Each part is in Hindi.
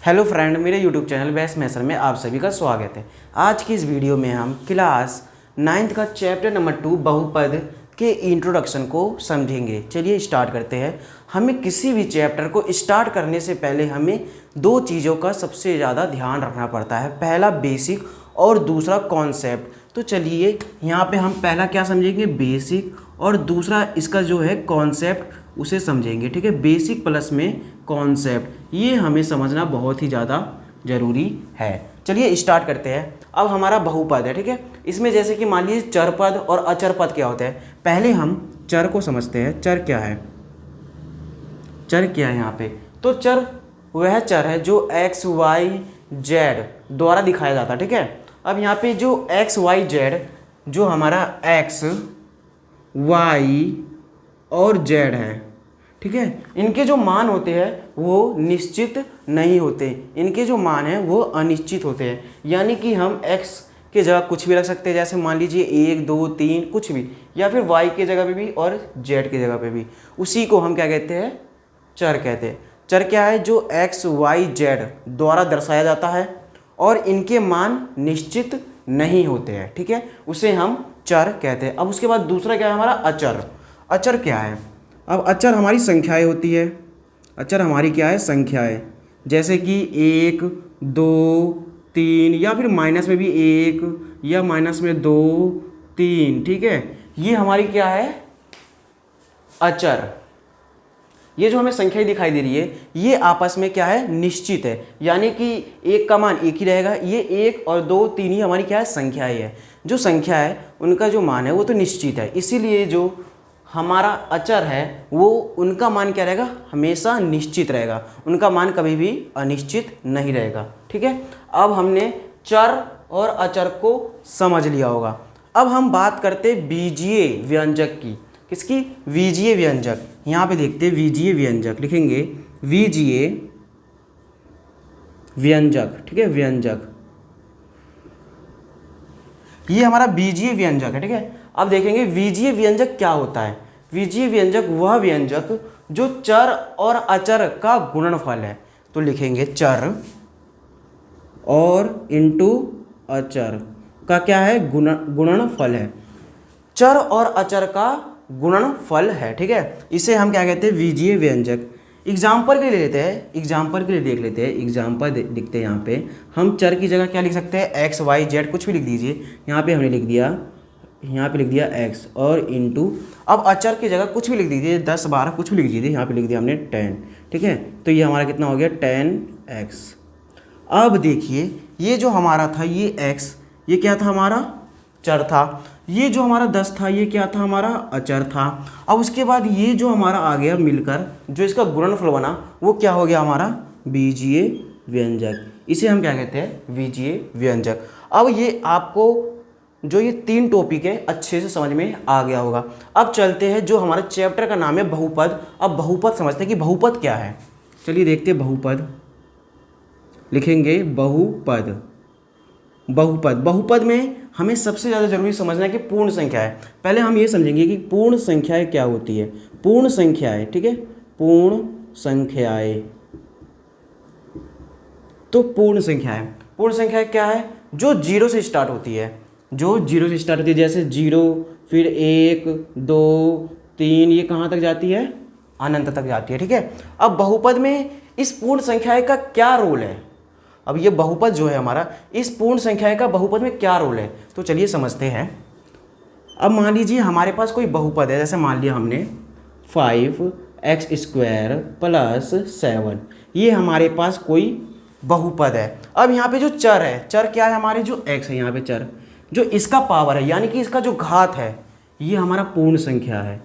हेलो फ्रेंड, मेरे यूट्यूब चैनल बैस मैसर में आप सभी का स्वागत है। आज की इस वीडियो में हम क्लास 9th का चैप्टर नंबर 2 बहुपद के इंट्रोडक्शन को समझेंगे। चलिए स्टार्ट करते हैं। हमें किसी भी चैप्टर को स्टार्ट करने से पहले हमें दो चीज़ों का सबसे ज़्यादा ध्यान रखना पड़ता है, पहला बेसिक और दूसरा कॉन्सेप्ट। तो चलिए यहाँ पे हम पहला क्या समझेंगे, बेसिक, और दूसरा इसका जो है कॉन्सेप्ट उसे समझेंगे। ठीक है, बेसिक प्लस में कॉन्सेप्ट, ये हमें समझना बहुत ही ज़्यादा ज़रूरी है। चलिए स्टार्ट करते हैं। अब हमारा बहुपद है, ठीक है। इसमें जैसे कि मान लीजिए चर पद और अचर पद क्या होता है। पहले हम चर को समझते हैं। चर क्या है, चर क्या है यहाँ पे। तो चर वह चर है जो एक्स वाई जेड द्वारा दिखाया जाता है, ठीक है। अब यहाँ पे जो एक्स वाई जेड, जो हमारा एक्स वाई और जेड है, ठीक है, इनके जो मान होते हैं वो निश्चित नहीं होते, इनके जो मान हैं वो अनिश्चित होते हैं। यानी कि हम x के जगह कुछ भी रख सकते हैं, जैसे मान लीजिए 1 2 3 कुछ भी, या फिर y के जगह पे भी और z के जगह पे भी। उसी को हम क्या कहते हैं, चर कहते हैं। चर क्या है, जो x y z द्वारा दर्शाया जाता है और इनके मान निश्चित नहीं होते हैं, ठीक है, उसे हम चर कहते हैं। अब उसके बाद दूसरा क्या है हमारा, अचर। अचर क्या है, अब अचर हमारी संख्याएं होती है। अचर हमारी क्या है, संख्याएं, जैसे कि 1 2 3, या फिर माइनस में भी 1 या माइनस में 2 3, ठीक है, ये हमारी क्या है, अचर। ये जो हमें संख्याएं दिखाई दे रही है ये आपस में क्या है, निश्चित है। यानी कि एक का मान एक ही रहेगा। ये 1 और 2 3 ही हमारी क्या है, संख्याएं है। जो संख्या है उनका जो मान है वो तो निश्चित है, इसीलिए जो हमारा अचर है वो उनका मान क्या रहेगा, हमेशा निश्चित रहेगा, उनका मान कभी भी अनिश्चित नहीं रहेगा, ठीक है। अब हमने चर और अचर को समझ लिया होगा। अब हम बात करते बीजीय व्यंजक की। किसकी, बीजीय व्यंजक। यहाँ पे देखते हैं बीजीय व्यंजक, लिखेंगे बीजीय व्यंजक, ठीक है, व्यंजक, ये हमारा बीजीय व्यंजक है, ठीक है। अब देखेंगे बीजीय व्यंजक क्या होता है। बीजीय व्यंजक वह व्यंजक जो चर और अचर का गुणनफल है। तो लिखेंगे चर और इंटू अचर का क्या है, गुणनफल है। चर और अचर का गुणनफल है, ठीक है, इसे हम क्या कहते हैं, बीजीय व्यंजक। एग्जाम्पल के लिए लेते हैं, एग्जाम्पल के लिए देख लेते हैं। एग्जाम्पल लिखते हैं। यहाँ पे हम चर की जगह क्या लिख सकते हैं, एक्स वाई जेड कुछ भी लिख दीजिए। यहाँ पे हमने लिख दिया, यहाँ पे लिख दिया एक्स और इंटू। अब अचर की जगह कुछ भी लिख दीजिए, 10 12 कुछ भी लिख दीजिए। यहाँ पे लिख दिया हमने 10, ठीक है। तो ये हमारा कितना हो गया, 10x। अब देखिए ये जो हमारा था ये x, ये क्या था, हमारा चर था। ये जो हमारा 10 था ये क्या था, हमारा अचर था। अब उसके बाद ये जो हमारा आ गया मिलकर, जो इसका गुणनफल बना वो क्या हो गया, हमारा बीजीय व्यंजक। इसे हम क्या कहते हैं, बीजीय व्यंजक। अब ये आपको जो ये 3 टॉपिक है अच्छे से समझ में आ गया होगा। अब चलते हैं, जो हमारा चैप्टर का नाम है बहुपद। अब बहुपद समझते हैं कि बहुपद क्या है। चलिए देखते हैं बहुपद। लिखेंगे बहुपद। बहुपद, बहुपद में हमें सबसे ज़्यादा जरूरी समझना है कि पूर्ण संख्या है। पहले हम ये समझेंगे कि पूर्ण संख्याएं क्या होती है। पूर्ण संख्याएं, ठीक है, पूर्ण संख्याएं। तो पूर्ण संख्याएं क्या है, जो 0 से स्टार्ट होती है, जो 0 से स्टार्ट होती है। जैसे 0, फिर 1 2 3, ये कहाँ तक जाती है, अनंत तक जाती है, ठीक है। अब बहुपद में इस पूर्ण संख्याएं का क्या रोल है। अब ये बहुपद जो है हमारा, इस पूर्ण संख्या का बहुपद में क्या रोल है, तो चलिए समझते हैं। अब मान लीजिए हमारे पास कोई बहुपद है, जैसे मान लिया हमने 5x² + 7, ये हमारे पास कोई बहुपद है। अब यहाँ पे जो चर है, चर क्या है हमारे, जो x है यहाँ पे चर, जो इसका पावर है यानी कि इसका जो घात है, ये हमारा पूर्ण संख्या है।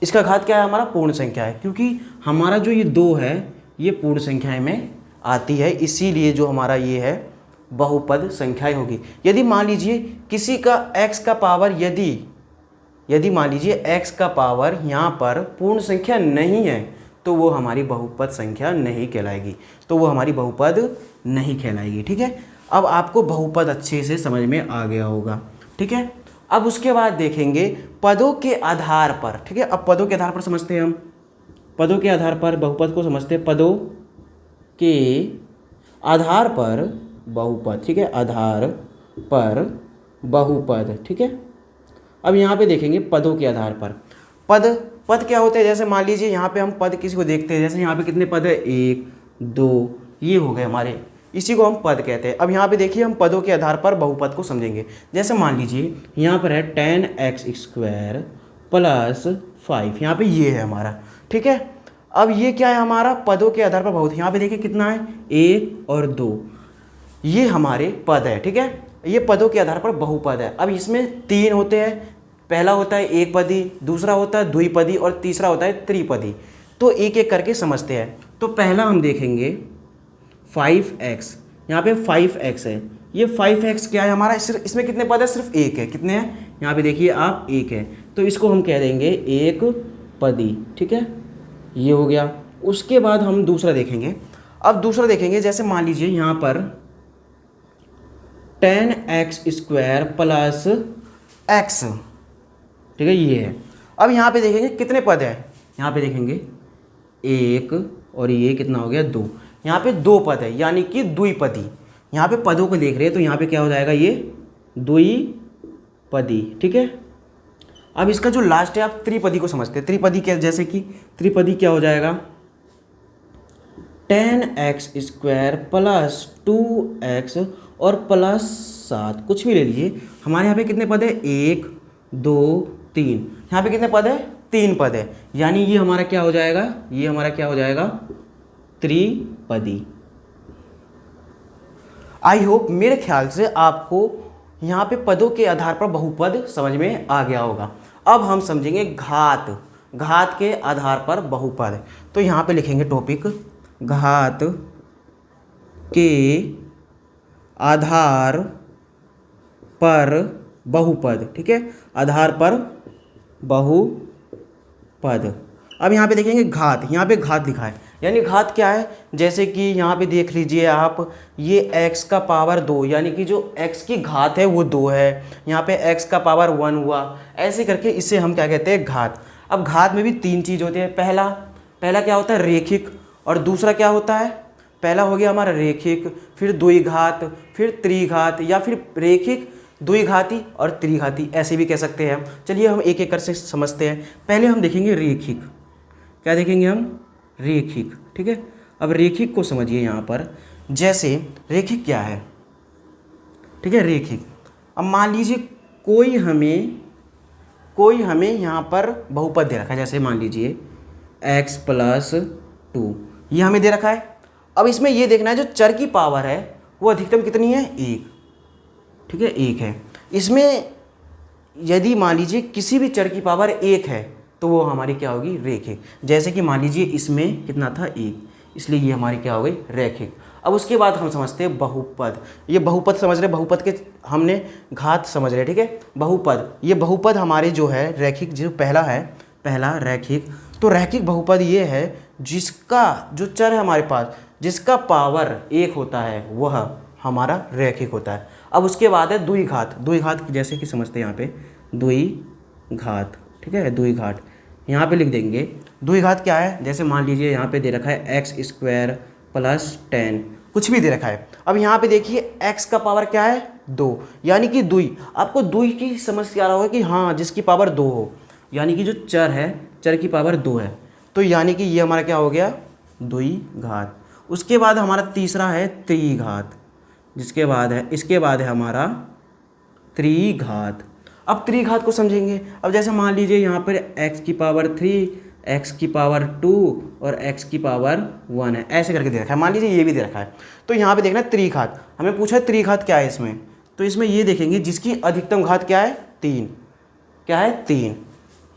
इसका घात क्या है, हमारा पूर्ण संख्या है, क्योंकि हमारा जो ये 2 है ये पूर्ण संख्या में आती है, इसीलिए जो हमारा ये है बहुपद संख्याएं होगी। यदि मान लीजिए किसी का x का पावर, यदि मान लीजिए x का पावर यहाँ पर पूर्ण संख्या नहीं है, तो वो हमारी बहुपद संख्या नहीं कहलाएगी, तो वो हमारी बहुपद नहीं कहलाएगी, ठीक है। अब आपको बहुपद अच्छे से समझ में आ गया होगा, ठीक है। अब उसके बाद देखेंगे पदों के आधार पर, ठीक है। अब पदों के आधार पर समझते हैं हम, पदों के आधार पर बहुपद को समझते हैं। पदों के आधार पर बहुपद, ठीक है, आधार पर बहुपद, ठीक है। अब यहाँ पे देखेंगे पदों के आधार पर। पद क्या होते हैं, जैसे मान लीजिए यहाँ पे हम पद किसी को देखते हैं, जैसे यहाँ पे कितने पद है, 1 2, ये हो गए हमारे, इसी को हम पद कहते हैं। अब यहाँ पे देखिए हम पदों के आधार पर बहुपद को समझेंगे। जैसे मान लीजिए यहाँ पर है 10x² प्लस 5, यहाँ पे ये है हमारा, ठीक है। अब ये क्या है हमारा, पदों के आधार पर बहुपद। यहाँ पे देखिए कितना है, 1 और 2, ये हमारे पद है, ठीक है। ये पदों के आधार पर बहुपद है। अब इसमें 3 होते हैं, पहला होता है एक पदी, दूसरा होता है द्विपदी और तीसरा होता है त्रिपदी। तो एक एक करके समझते हैं। तो पहला हम देखेंगे 5x, यहाँ पे 5x है। ये 5x क्या है हमारा, इसमें कितने पद है, सिर्फ एक है। कितने हैं, यहाँ पे देखिए आप, एक है, तो इसको हम कह देंगे एक पदी, ठीक है, ये हो गया। उसके बाद हम दूसरा देखेंगे। अब दूसरा देखेंगे, जैसे मान लीजिए यहाँ पर 10x² प्लस x, ठीक है, ये है। अब यहाँ पे देखेंगे कितने पद है, यहाँ पे देखेंगे 1 और ये कितना हो गया, 2, यहाँ पे 2 पद है, यानी कि द्विपदी। यहाँ पे पदों को देख रहे हैं तो यहाँ पे क्या हो जाएगा, ये द्विपदी, ठीक है। अब इसका जो लास्ट है, आप त्रिपदी को समझते हैं। त्रिपदी क्या, जैसे कि त्रिपदी क्या हो जाएगा, 10x² प्लस 2x और प्लस 7, कुछ भी ले लीजिए। हमारे यहाँ पे कितने पद है, 1 2 3, यहाँ पे कितने पद है, 3 पद है, यानी ये हमारा क्या हो जाएगा, ये हमारा क्या हो जाएगा, त्रिपदी। आई होप मेरे ख्याल से आपको यहाँ पे पदों के आधार पर बहुपद समझ में आ गया होगा। अब हम समझेंगे घात के आधार पर बहुपद। तो यहाँ पे लिखेंगे टॉपिक, घात के आधार पर बहुपद, ठीक है, आधार पर बहुपद। अब यहाँ पे देखेंगे घात, यहाँ पे घात लिखा है, यानी घात क्या है, जैसे कि यहाँ पे देख लीजिए आप, ये x का पावर 2, यानी कि जो x की घात है वो 2 है, यहाँ पे x का पावर 1 हुआ, ऐसे करके इसे हम क्या कहते हैं, घात। अब घात में भी 3 चीज़ होती है। पहला क्या होता है, रेखिक, और दूसरा क्या होता है, पहला हो गया हमारा रेखिक, फिर द्विघात, फिर त्रिघात, या फिर रेखिक, द्विघाती और त्रिघाती, ऐसे भी कह सकते हैं। चलिए हम एक एक कर से समझते हैं। पहले हम देखेंगे रेखिक, क्या देखेंगे हम, रेखिक, ठीक है। अब रेखिक को समझिए यहाँ पर, जैसे रेखिक क्या है, ठीक है, रेखिक। अब मान लीजिए कोई हमें यहाँ पर बहुपद दे रखा है, जैसे मान लीजिए x प्लस 2, ये हमें दे रखा है। अब इसमें ये देखना है जो चर की पावर है वो अधिकतम कितनी है, 1, ठीक है, 1 है। इसमें यदि मान लीजिए किसी भी चर की पावर 1 है तो वो हमारी क्या होगी, रेखिक। जैसे कि मान लीजिए इसमें कितना था, 1, इसलिए ये हमारी क्या हो गई, रेखिक। अब उसके बाद हम समझते हैं बहुपद। ये बहुपद समझ रहे, बहुपद के हमने घात समझ रहे, ठीक है। बहुपद, ये बहुपद हमारे जो है रैखिक, जो पहला है, पहला रैखिक। तो रैखिक बहुपद ये है जिसका जो चर है हमारे पास, जिसका पावर 1 होता है, वह हमारा रैखिक होता है। अब उसके बाद है द्विघात। द्विघात जैसे कि समझते हैं यहाँ पे, द्विघात, ठीक है, द्विघात यहाँ पे लिख देंगे। द्विघात क्या है, जैसे मान लीजिए यहाँ पे दे रखा है x² प्लस 10, कुछ भी दे रखा है। अब यहाँ पे देखिए x का पावर क्या है, 2, यानी कि द्वि। आपको द्वि की समझ आ रहा होगा कि हाँ, जिसकी पावर 2 हो, यानी कि जो चर है, चर की पावर 2 है, तो यानी कि ये हमारा क्या हो गया, द्विघात। उसके बाद हमारा तीसरा है त्रिघात, जिसके बाद है, इसके बाद है हमारा त्रिघात। अब त्रिघात को समझेंगे। अब जैसे मान लीजिए यहाँ पर x की पावर 3, x की पावर 2 और x की पावर 1 है, ऐसे करके दे रखा है। मान लीजिए ये भी दे रखा है, तो यहाँ पे देखना त्रिघात, हमें पूछा है त्रिघात क्या है इसमें, तो इसमें ये देखेंगे जिसकी अधिकतम घात क्या है, 3, क्या है, 3।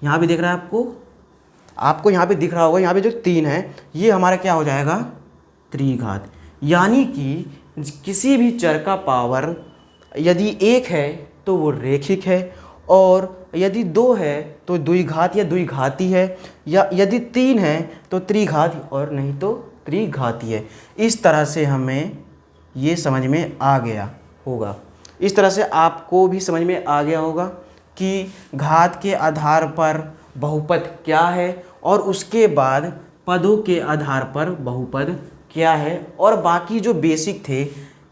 यहाँ भी देख रहा है आपको यहाँ पे दिख रहा होगा, यहाँ पे जो 3 है ये हमारा क्या हो जाएगा, त्रिघात। यानी कि किसी भी चर का पावर यदि 1 है तो वो रेखिक है, और यदि 2 है तो द्विघात या द्विघाती है, या यदि 3 है तो त्रिघात, और नहीं तो त्रिघाती है। इस तरह से हमें ये समझ में आ गया होगा, इस तरह से आपको भी समझ में आ गया होगा कि घात के आधार पर बहुपद क्या है, और उसके बाद पदों के आधार पर बहुपद क्या है, और बाकी जो बेसिक थे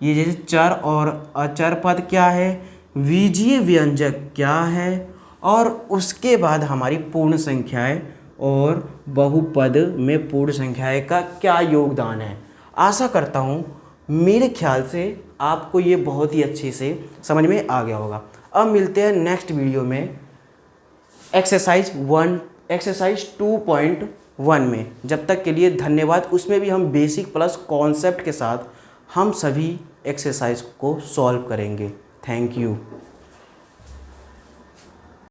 ये जैसे चर और अचर पद क्या है, बीजीय व्यंजक क्या है, और उसके बाद हमारी पूर्ण संख्याएं और बहुपद में पूर्ण संख्याएं का क्या योगदान है। आशा करता हूँ मेरे ख्याल से आपको ये बहुत ही अच्छे से समझ में आ गया होगा। अब मिलते हैं नेक्स्ट वीडियो में एक्सरसाइज 2.1 में। जब तक के लिए धन्यवाद। उसमें भी हम बेसिक प्लस कॉन्सेप्ट के साथ हम सभी एक्सरसाइज को सॉल्व करेंगे। Thank you.